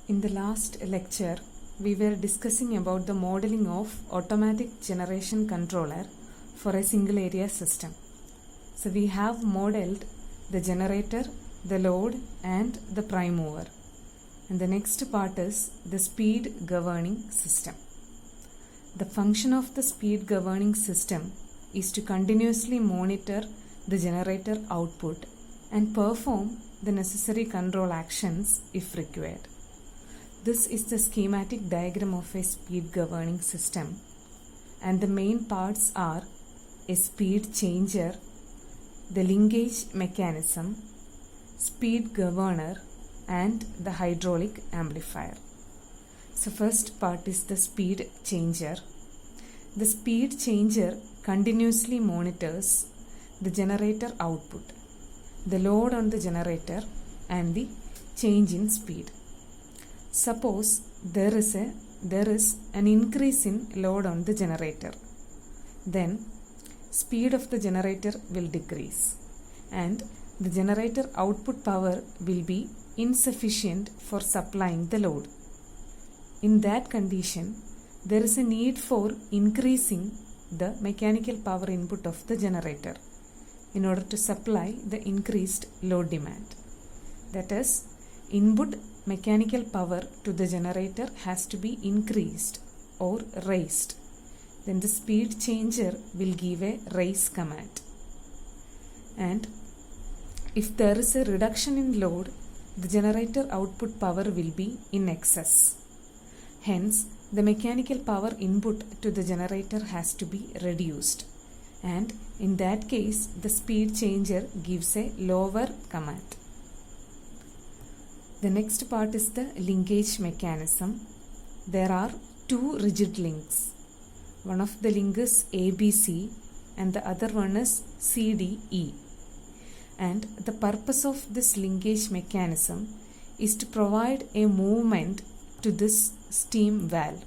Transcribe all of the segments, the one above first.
In the last lecture, we were discussing about the modeling of automatic generation controller for a single area system. So we have modeled the generator, the load and the prime mover. And the next part is the speed governing system. The function of the speed governing system is to continuously monitor the generator output and perform the necessary control actions if required. This is the schematic diagram of a speed governing system, and the main parts are a speed changer, the linkage mechanism, speed governor and the hydraulic amplifier. So first part is the speed changer. The speed changer continuously monitors the generator output, the load on the generator and the change in speed. Suppose there is an increase in load on the generator, then speed of the generator will decrease and the generator output power will be insufficient for supplying the load. In that condition, there is a need for increasing the mechanical power input of the generator in order to supply the increased load demand. That is, input mechanical power to the generator has to be increased or raised. Then the speed changer will give a raise command. And if there is a reduction in load, the generator output power will be in excess. Hence, the mechanical power input to the generator has to be reduced. And in that case, the speed changer gives a lower command. The next part is the linkage mechanism. There are two rigid links. One of the link is ABC and the other one is CDE. And the purpose of this linkage mechanism is to provide a movement to this steam valve.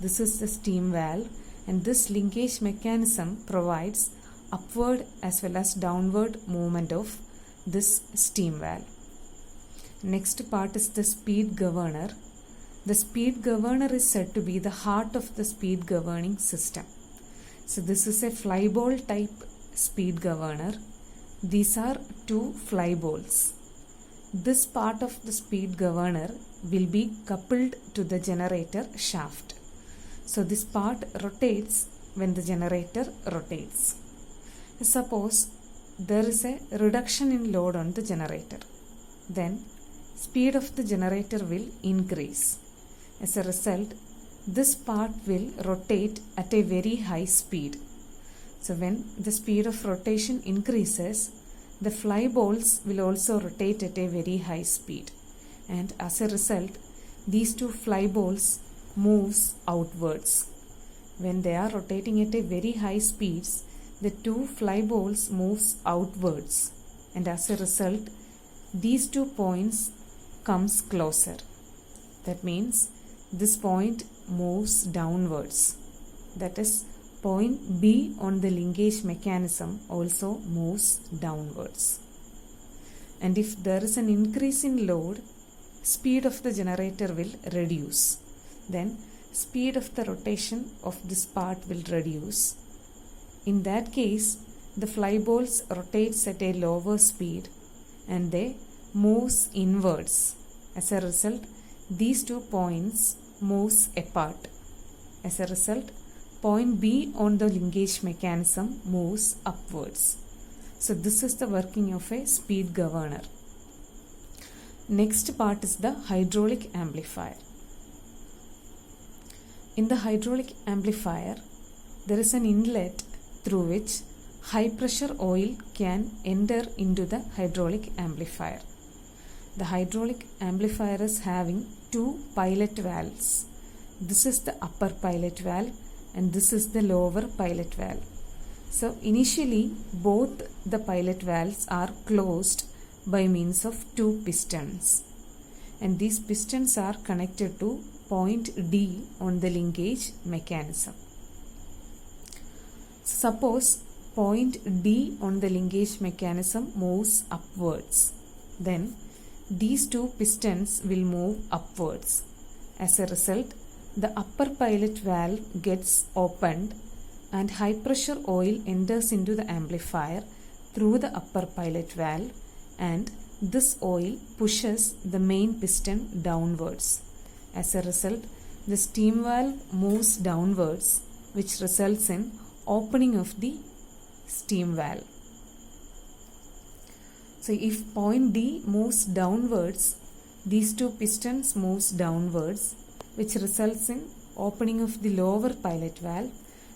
This is the steam valve, and this linkage mechanism provides upward as well as downward movement of this steam valve. Next part is the speed governor. The speed governor is said to be the heart of the speed governing system. So this is a fly ball type speed governor. These are two fly balls. This part of the speed governor will be coupled to the generator shaft. So this part rotates when the generator rotates. Suppose there is a reduction in load on the generator. Then speed of the generator will increase. As a result, this part will rotate at a very high speed. So when the speed of rotation increases, the fly balls will also rotate at a very high speed. And as a result, these two fly balls moves outwards. When they are rotating at a very high speeds, the two fly balls moves outwards. And as a result, these 2 points comes closer. That means this point moves downwards. That is, point B on the linkage mechanism also moves downwards. And if there is an increase in load, speed of the generator will reduce. Then speed of the rotation of this part will reduce. In that case, the fly balls rotates at a lower speed and they moves inwards. As a result, these 2 points moves apart. As a result, point B on the linkage mechanism moves upwards. So this is the working of a speed governor. Next part is the hydraulic amplifier. In the hydraulic amplifier, there is an inlet through which high pressure oil can enter into the hydraulic amplifier. The hydraulic amplifier is having two pilot valves. This is the upper pilot valve and this is the lower pilot valve. So initially both the pilot valves are closed by means of two pistons, and these pistons are connected to point D on the linkage mechanism. Suppose point D on the linkage mechanism moves upwards, then these two pistons will move upwards. As a result, the upper pilot valve gets opened and high pressure oil enters into the amplifier through the upper pilot valve, and this oil pushes the main piston downwards. As a result, the steam valve moves downwards, which results in opening of the steam valve. So if point D moves downwards, these two pistons moves downwards, which results in opening of the lower pilot valve.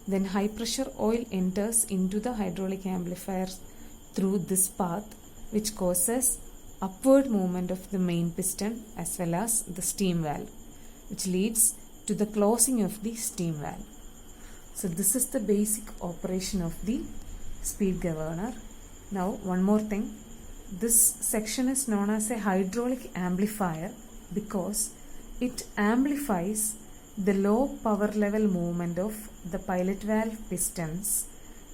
Then high pressure oil enters into the hydraulic amplifier through this path, which causes upward movement of the main piston as well as the steam valve, which leads to the closing of the steam valve. So this is the basic operation of the speed governor. Now one more thing. This section is known as a hydraulic amplifier because it amplifies the low power level movement of the pilot valve pistons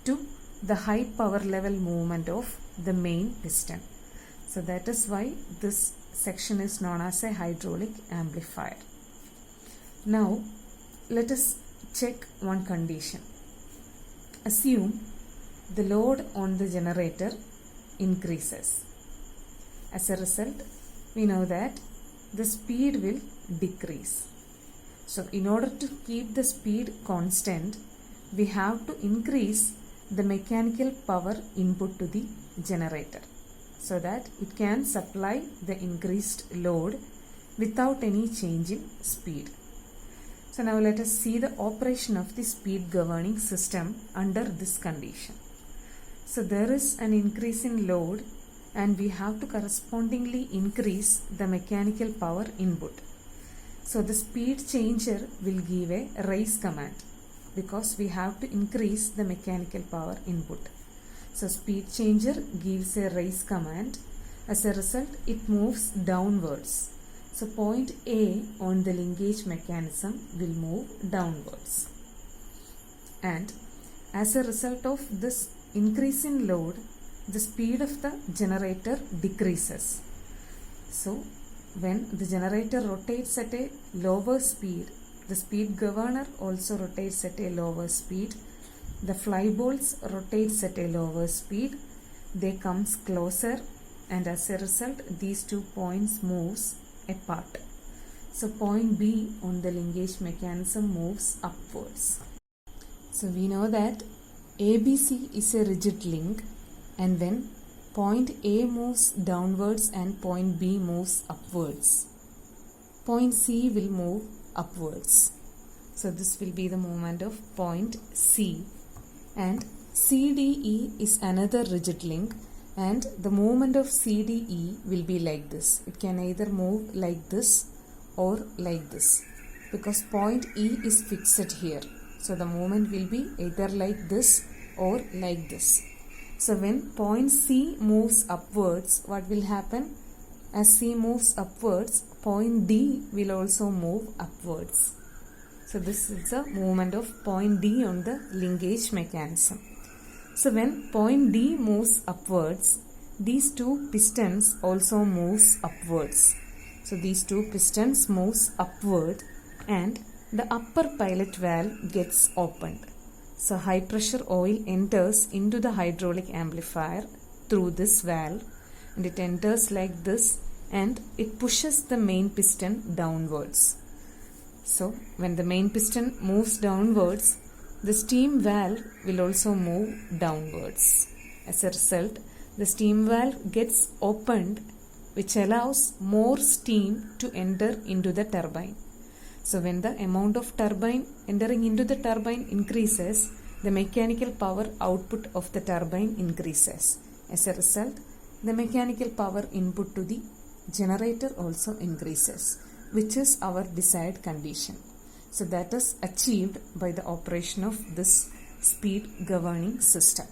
to the high power level movement of the main piston. So that is why this section is known as a hydraulic amplifier. Now let us check one condition. Assume the load on the generator increases. As a result, we know that the speed will decrease. So in order to keep the speed constant, we have to increase the mechanical power input to the generator so that it can supply the increased load without any change in speed. So now let us see the operation of the speed governing system under this condition. So there is an increase in load and we have to correspondingly increase the mechanical power input. So the speed changer will give a raise command because we have to increase the mechanical power input. So speed changer gives a raise command. As a result, it moves downwards. So point A on the linkage mechanism will move downwards. And as a result of this increase in load, the speed of the generator decreases. So when the generator rotates at a lower speed, the speed governor also rotates at a lower speed. The fly bolts rotates at a lower speed. They comes closer, and as a result, these 2 points moves apart. So point B on the linkage mechanism moves upwards. So we know that ABC is a rigid link, and when point A moves downwards and point B moves upwards, point C will move upwards. So this will be the movement of point C, and CDE is another rigid link, and the movement of CDE will be like this. It can either move like this or like this because point E is fixed here. So the movement will be either like this or like this. So when point C moves upwards, what will happen? As C moves upwards, point D will also move upwards. So this is the movement of point D on the linkage mechanism. So when point D moves upwards, these two pistons also moves upwards. So these two pistons moves upward and the upper pilot valve gets opened. So high pressure oil enters into the hydraulic amplifier through this valve, and it enters like this and it pushes the main piston downwards. So when the main piston moves downwards, the steam valve will also move downwards. As a result, the steam valve gets opened, which allows more steam to enter into the turbine. So when the amount of turbine entering into the turbine increases, the mechanical power output of the turbine increases. As a result, the mechanical power input to the generator also increases, which is our desired condition. So that is achieved by the operation of this speed governing system.